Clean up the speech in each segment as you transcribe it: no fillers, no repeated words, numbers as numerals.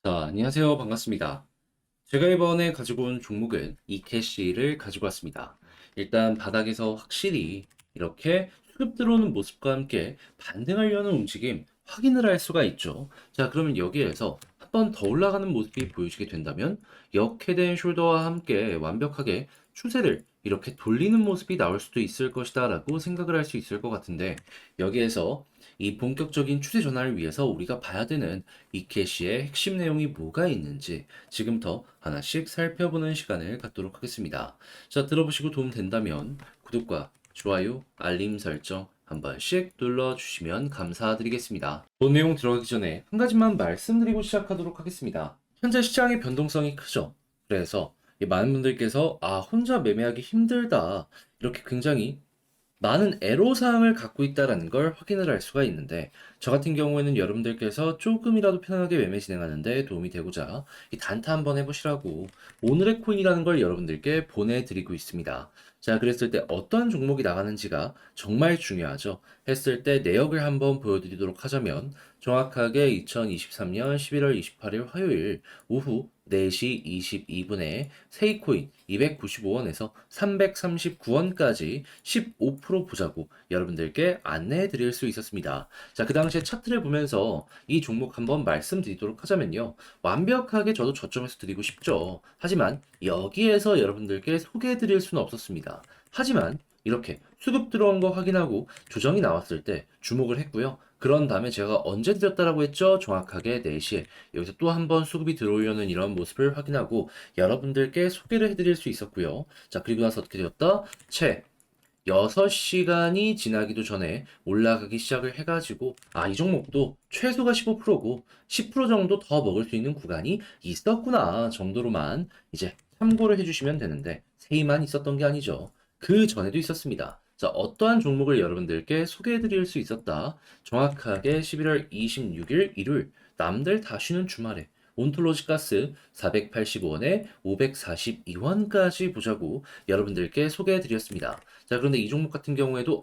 안녕하세요. 반갑습니다. 제가 이번에 가지고 온 종목은 이캐시를 가지고 왔습니다. 일단 바닥에서 확실히 이렇게 수급 들어오는 모습과 함께 반등하려는 움직임 확인을 할 수가 있죠. 자, 그러면 여기에서 한 번 더 올라가는 모습이 보여지게 된다면 역헤드앤 숄더와 함께 완벽하게 추세를 이렇게 돌리는 모습이 나올 수도 있을 것이다 라고 생각을 할 수 있을 것 같은데, 여기에서 이 본격적인 추세 전환을 위해서 우리가 봐야 되는 이캐시의 핵심 내용이 뭐가 있는지 지금부터 하나씩 살펴보는 시간을 갖도록 하겠습니다. 자, 들어보시고 도움 된다면 구독과 좋아요, 알림 설정 한 번씩 눌러주시면 감사드리겠습니다. 본 내용 들어가기 전에 한 가지만 말씀드리고 시작하도록 하겠습니다. 현재 시장의 변동성이 크죠. 그래서 많은 분들께서 혼자 매매하기 힘들다, 이렇게 굉장히 많은 애로사항을 갖고 있다라는 걸 확인을 할 수가 있는데, 저 같은 경우에는 여러분들께서 조금이라도 편안하게 매매 진행하는데 도움이 되고자 이 단타 한번 해보시라고 오늘의 코인이라는 걸 여러분들께 보내드리고 있습니다. 자, 그랬을 때 어떤 종목이 나가는지가 정말 중요하죠. 했을 때 내역을 한번 보여드리도록 하자면, 정확하게 2023년 11월 28일 화요일 오후 4시 22분에 세이코인 295원에서 339원까지 15% 보자고 여러분들께 안내해 드릴 수 있었습니다. 자, 그 당시에 차트를 보면서 이 종목 한번 말씀드리도록 하자면요. 완벽하게 저도 저점에서 드리고 싶죠. 하지만 여기에서 여러분들께 소개해 드릴 수는 없었습니다. 하지만 이렇게 수급 들어온 거 확인하고 조정이 나왔을 때 주목을 했고요. 그런 다음에 제가 언제 드렸다라고 했죠? 정확하게 4시에 여기서 또 한 번 수급이 들어오려는 이런 모습을 확인하고 여러분들께 소개를 해드릴 수 있었고요. 자, 그리고 나서 어떻게 되었다? 채 6시간이 지나기도 전에 올라가기 시작을 해가지고, 이 종목도 최소가 15%고 10% 정도 더 먹을 수 있는 구간이 있었구나 정도로만 이제 참고를 해주시면 되는데, 세이만 있었던 게 아니죠. 그 전에도 있었습니다. 자, 어떠한 종목을 여러분들께 소개해드릴 수 있었다. 정확하게 11월 26일 일요일, 남들 다 쉬는 주말에 온톨로지 가스 485원에 542원까지 보자고 여러분들께 소개해드렸습니다. 자, 그런데 이 종목 같은 경우에도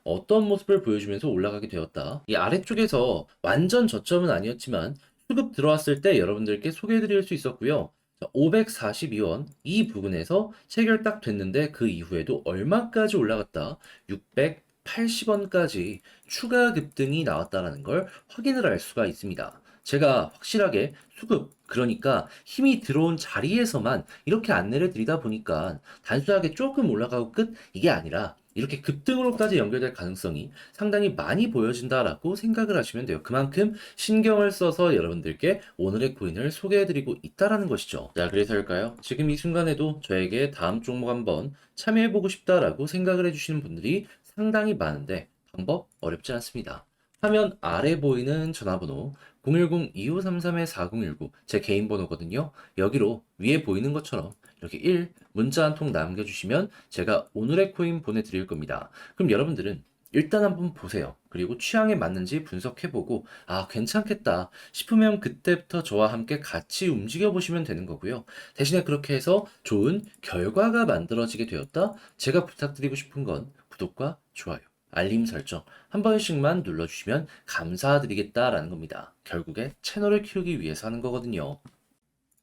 어떤 모습을 보여주면서 올라가게 되었다. 이 아래쪽에서 완전 저점은 아니었지만 수급 들어왔을 때 여러분들께 소개해드릴 수 있었고요. 542원 이 부분에서 체결 딱 됐는데 그 이후에도 얼마까지 올라갔다? 680원까지 추가 급등이 나왔다는 걸 확인을 할 수가 있습니다. 제가 확실하게 수급, 그러니까 힘이 들어온 자리에서만 이렇게 안내를 드리다 보니까 단순하게 조금 올라가고 끝, 이게 아니라 이렇게 급등으로까지 연결될 가능성이 상당히 많이 보여진다라고 생각을 하시면 돼요. 그만큼 신경을 써서 여러분들께 오늘의 코인을 소개해드리고 있다라는 것이죠. 자, 그래서일까요? 지금 이 순간에도 저에게 다음 종목 한번 참여해보고 싶다라고 생각을 해주시는 분들이 상당히 많은데, 방법 어렵지 않습니다. 화면 아래 보이는 전화번호 010-2533-4019, 제 개인 번호거든요. 여기로 위에 보이는 것처럼 이렇게 1 문자 한 통 남겨주시면 제가 오늘의 코인 보내드릴 겁니다. 그럼 여러분들은 일단 한번 보세요. 그리고 취향에 맞는지 분석해보고 괜찮겠다 싶으면 그때부터 저와 함께 같이 움직여 보시면 되는 거고요. 대신에 그렇게 해서 좋은 결과가 만들어지게 되었다. 제가 부탁드리고 싶은 건 구독과 좋아요, 알림 설정 한 번씩만 눌러주시면 감사드리겠다라는 겁니다. 결국에 채널을 키우기 위해서 하는 거거든요.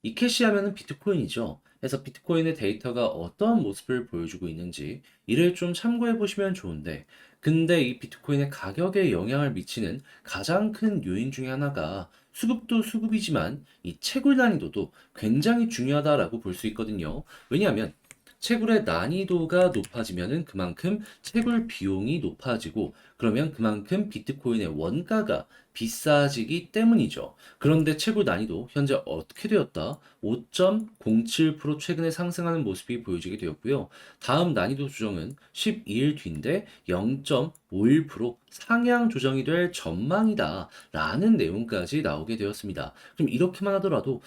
이캐시 하면은 비트코인이죠. 그래서 비트코인의 데이터가 어떠한 모습을 보여주고 있는지 이를 좀 참고해 보시면 좋은데, 근데 이 비트코인의 가격에 영향을 미치는 가장 큰 요인 중에 하나가 수급도 수급이지만 이 채굴 난이도도 굉장히 중요하다라고 볼 수 있거든요. 왜냐하면 채굴의 난이도가 높아지면은 그만큼 채굴 비용이 높아지고, 그러면 그만큼 비트코인의 원가가 비싸지기 때문이죠. 그런데 채굴 난이도 현재 어떻게 되었다? 5.07% 최근에 상승하는 모습이 보여지게 되었고요. 다음 난이도 조정은 12일 뒤인데 0.51% 상향 조정이 될 전망이다 라는 내용까지 나오게 되었습니다. 그럼 이렇게만 하더라도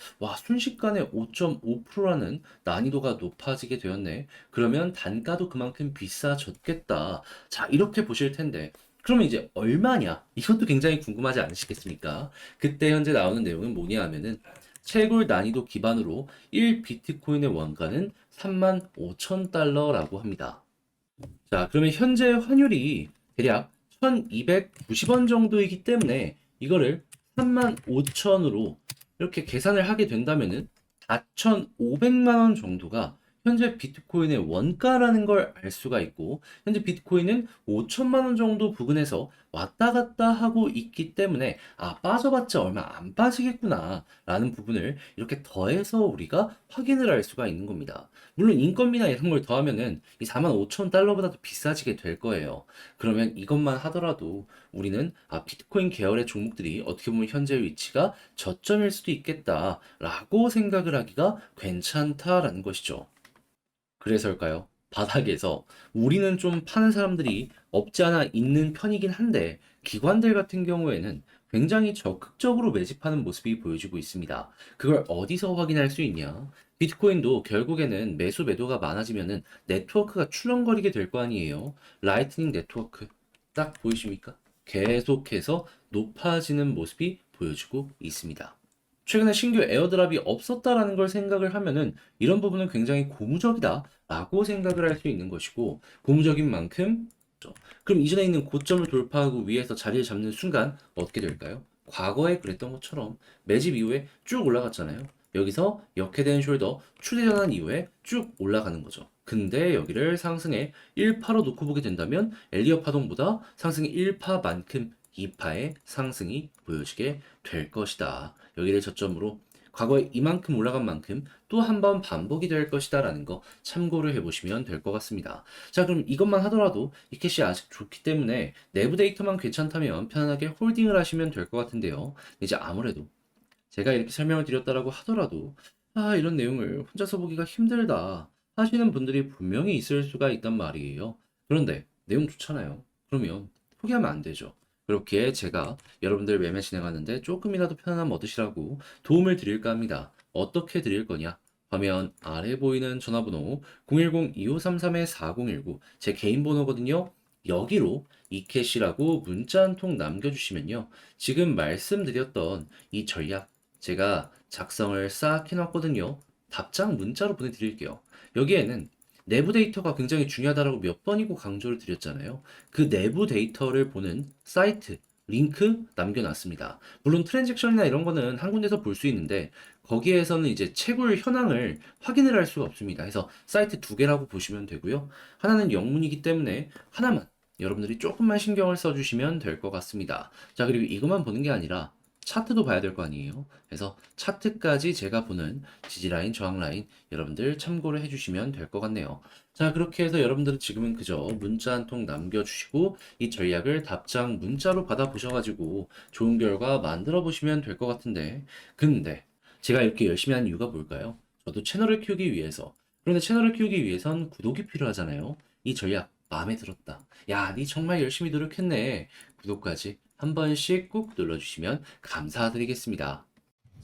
순식간에 5.5%라는 난이도가 높아지게 되었네. 그러면 단가도 그만큼 비싸졌겠다. 자, 이렇게 보실 텐데, 그러면 이제 얼마냐? 이것도 굉장히 궁금하지 않으시겠습니까? 그때 현재 나오는 내용은 뭐냐 하면은, 채굴 난이도 기반으로 1 비트코인의 원가는 35,000달러라고 합니다. 자, 그러면 현재 환율이 대략 1290원 정도이기 때문에 이거를 35,000으로 이렇게 계산을 하게 된다면은 4,500만 원 정도가 현재 비트코인의 원가라는 걸 알 수가 있고, 현재 비트코인은 5천만 원 정도 부근에서 왔다 갔다 하고 있기 때문에 빠져봤자 얼마 안 빠지겠구나 라는 부분을 이렇게 더해서 우리가 확인을 할 수가 있는 겁니다. 물론 인건비나 이런 걸 더하면은 이 45,000달러보다도 비싸지게 될 거예요. 그러면 이것만 하더라도 우리는 비트코인 계열의 종목들이 어떻게 보면 현재 위치가 저점일 수도 있겠다라고 생각을 하기가 괜찮다라는 것이죠. 그래서일까요? 바닥에서 우리는 좀 파는 사람들이 없지 않아 있는 편이긴 한데, 기관들 같은 경우에는 굉장히 적극적으로 매집하는 모습이 보여지고 있습니다. 그걸 어디서 확인할 수 있냐? 비트코인도 결국에는 매수 매도가 많아지면은 네트워크가 출렁거리게 될 거 아니에요. 라이트닝 네트워크 딱 보이십니까? 계속해서 높아지는 모습이 보여지고 있습니다. 최근에 신규 에어드랍이 없었다라는 걸 생각을 하면은 이런 부분은 굉장히 고무적이다라고 생각을 할 수 있는 것이고, 고무적인 만큼 그럼 이전에 있는 고점을 돌파하고 위에서 자리를 잡는 순간 어떻게 될까요? 과거에 그랬던 것처럼 매집 이후에 쭉 올라갔잖아요. 여기서 역회된 숄더 추세전환 이후에 쭉 올라가는 거죠. 근데 여기를 상승에 1파로 놓고 보게 된다면 엘리어 파동보다 상승이 1파만큼 2파의 상승이 보여지게 될 것이다. 여기를 저점으로 과거에 이만큼 올라간 만큼 또 한 번 반복이 될 것이다 라는 거 참고를 해보시면 될 것 같습니다. 자, 그럼 이것만 하더라도 이 캐시 아직 좋기 때문에 내부 데이터만 괜찮다면 편안하게 홀딩을 하시면 될 것 같은데요. 이제 아무래도 제가 이렇게 설명을 드렸다라고 하더라도 이런 내용을 혼자서 보기가 힘들다 하시는 분들이 분명히 있을 수가 있단 말이에요. 그런데 내용 좋잖아요. 그러면 포기하면 안 되죠. 그렇게 제가 여러분들 매매 진행하는데 조금이라도 편안함 얻으시라고 도움을 드릴까 합니다. 어떻게 드릴 거냐? 화면 아래 보이는 전화번호 010-2533-4019 제 개인 번호거든요. 여기로 이캐시라고 문자 한 통 남겨주시면요. 지금 말씀드렸던 이 전략 제가 작성을 싹 해놨거든요. 답장 문자로 보내드릴게요. 여기에는 내부 데이터가 굉장히 중요하다고 몇 번이고 강조를 드렸잖아요. 그 내부 데이터를 보는 사이트, 링크 남겨놨습니다. 물론 트랜잭션이나 이런 거는 한 군데서 볼 수 있는데, 거기에서는 이제 채굴 현황을 확인을 할 수가 없습니다. 그래서 사이트 두 개라고 보시면 되고요. 하나는 영문이기 때문에 하나만 여러분들이 조금만 신경을 써주시면 될 것 같습니다. 자, 그리고 이것만 보는 게 아니라 차트도 봐야 될 거 아니에요. 그래서 차트까지 제가 보는 지지라인, 저항라인 여러분들 참고를 해주시면 될 것 같네요. 자, 그렇게 해서 여러분들은 지금은 그저 문자 한 통 남겨주시고 이 전략을 답장 문자로 받아보셔가지고 좋은 결과 만들어 보시면 될 것 같은데, 근데 제가 이렇게 열심히 하는 이유가 뭘까요? 저도 채널을 키우기 위해서. 그런데 채널을 키우기 위해선 구독이 필요하잖아요. 이 전략 마음에 들었다. 야, 니 정말 열심히 노력했네. 구독까지 한 번씩 꾹 눌러주시면 감사드리겠습니다.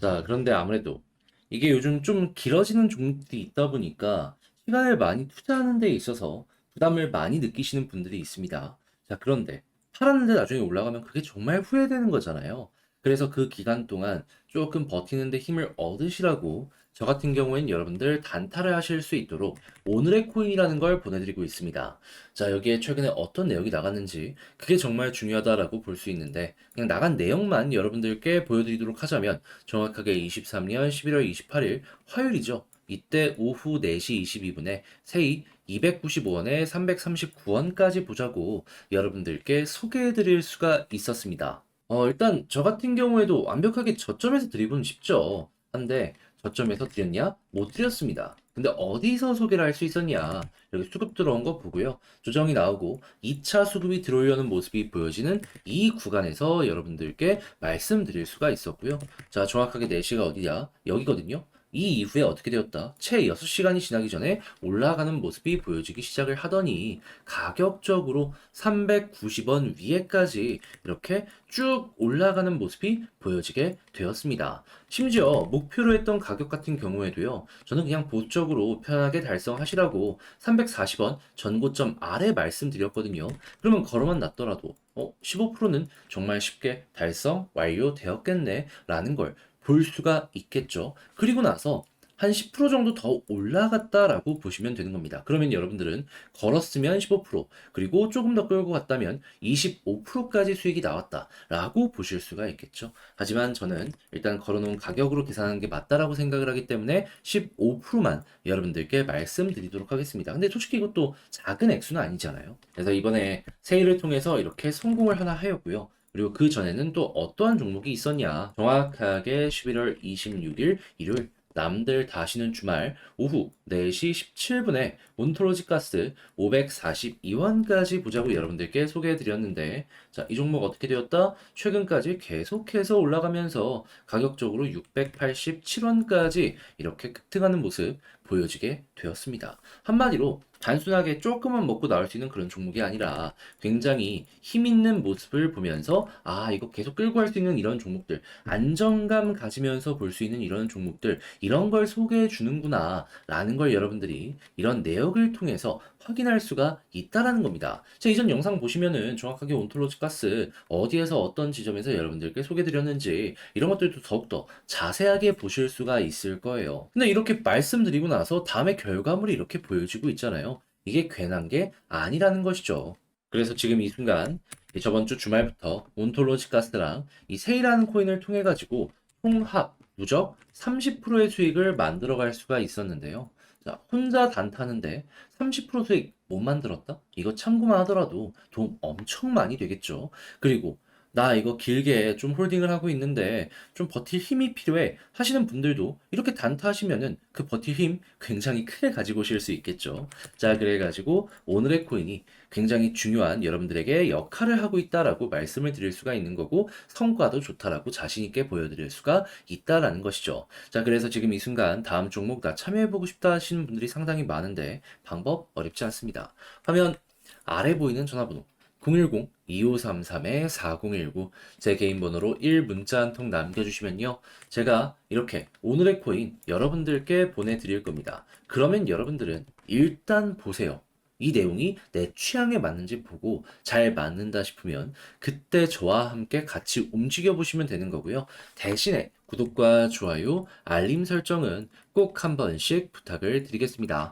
자, 그런데 아무래도 이게 요즘 좀 길어지는 종목들이 있다 보니까 시간을 많이 투자하는 데 있어서 부담을 많이 느끼시는 분들이 있습니다. 자, 그런데 팔았는데 나중에 올라가면 그게 정말 후회되는 거잖아요. 그래서 그 기간 동안 조금 버티는데 힘을 얻으시라고 저 같은 경우엔 여러분들 단타를 하실 수 있도록 오늘의 코인이라는 걸 보내드리고 있습니다. 자, 여기에 최근에 어떤 내용이 나갔는지 그게 정말 중요하다라고 볼 수 있는데, 그냥 나간 내용만 여러분들께 보여드리도록 하자면 정확하게 23년 11월 28일 화요일이죠. 이때 오후 4시 22분에 세이 295원에 339원까지 보자고 여러분들께 소개해드릴 수가 있었습니다. 일단 저 같은 경우에도 완벽하게 저점에서 드리고는 쉽죠. 한데 저점에서 드렸냐? 못 드렸습니다. 근데 어디서 소개를 할 수 있었냐? 여기 수급 들어온 거 보고요. 조정이 나오고 2차 수급이 들어오려는 모습이 보여지는 이 구간에서 여러분들께 말씀드릴 수가 있었고요. 자, 정확하게 4시가 어디냐? 여기거든요. 이 이후에 어떻게 되었다? 채 6시간이 지나기 전에 올라가는 모습이 보여지기 시작을 하더니 가격적으로 390원 위에까지 이렇게 쭉 올라가는 모습이 보여지게 되었습니다. 심지어 목표로 했던 가격 같은 경우에도요, 저는 그냥 보수적으로 편하게 달성하시라고 340원 전고점 아래 말씀드렸거든요. 그러면 걸어만 놨더라도 15%는 정말 쉽게 달성 완료되었겠네 라는 걸 볼 수가 있겠죠. 그리고 나서 한 10% 정도 더 올라갔다라고 보시면 되는 겁니다. 그러면 여러분들은 걸었으면 15%, 그리고 조금 더 끌고 갔다면 25%까지 수익이 나왔다라고 보실 수가 있겠죠. 하지만 저는 일단 걸어놓은 가격으로 계산하는 게 맞다라고 생각을 하기 때문에 15%만 여러분들께 말씀드리도록 하겠습니다. 근데 솔직히 이것도 작은 액수는 아니잖아요. 그래서 이번에 세일을 통해서 이렇게 성공을 하나 하였고요. 그리고 그 전에는 또 어떠한 종목이 있었냐. 정확하게 11월 26일 일요일 남들 다 쉬는 주말 오후 4시 17분에 몬토로지 가스 542원까지 보자고 여러분들께 소개해 드렸는데, 자, 이 종목 어떻게 되었다? 최근까지 계속해서 올라가면서 가격적으로 687원까지 이렇게 급등하는 모습 보여지게 되었습니다. 한마디로 단순하게 조금만 먹고 나올 수 있는 그런 종목이 아니라 굉장히 힘 있는 모습을 보면서 아, 이거 계속 끌고 갈 수 있는 이런 종목들, 안정감 가지면서 볼 수 있는 이런 종목들, 이런 걸 소개해 주는구나 라는 걸 여러분들이 이런 내역을 통해서 확인할 수가 있다라는 겁니다. 자, 이전 영상 보시면은 정확하게 온톨로지 가스 어디에서 어떤 지점에서 여러분들께 소개해 드렸는지 이런 것들도 더욱더 자세하게 보실 수가 있을 거예요. 근데 이렇게 말씀드리고 나서 다음에 결과물이 이렇게 보여지고 있잖아요. 이게 괜한 게 아니라는 것이죠. 그래서 지금 이 순간 저번 주 주말부터 온톨로지 가스랑 이 세일하는 코인을 통해 가지고 총합 누적 30%의 수익을 만들어 갈 수가 있었는데요. 자, 혼자 단타는데 30% 수익 못 만들었다? 이거 참고만 하더라도 돈 엄청 많이 되겠죠. 그리고 나 이거 길게 좀 홀딩을 하고 있는데 좀 버틸 힘이 필요해 하시는 분들도 이렇게 단타 하시면은 그 버틸 힘 굉장히 크게 가지고 오실 수 있겠죠. 자, 그래가지고 오늘의 코인이 굉장히 중요한 여러분들에게 역할을 하고 있다라고 말씀을 드릴 수가 있는 거고, 성과도 좋다라고 자신 있게 보여드릴 수가 있다라는 것이죠. 자, 그래서 지금 이 순간 다음 종목 나 참여해보고 싶다 하시는 분들이 상당히 많은데 방법 어렵지 않습니다. 화면 아래 보이는 전화번호 010-2533-4019 제 개인 번호로 1문자 한 통 남겨주시면요. 제가 이렇게 오늘의 코인 여러분들께 보내드릴 겁니다. 그러면 여러분들은 일단 보세요. 이 내용이 내 취향에 맞는지 보고 잘 맞는다 싶으면 그때 저와 함께 같이 움직여 보시면 되는 거고요. 대신에 구독과 좋아요, 알림 설정은 꼭 한 번씩 부탁을 드리겠습니다.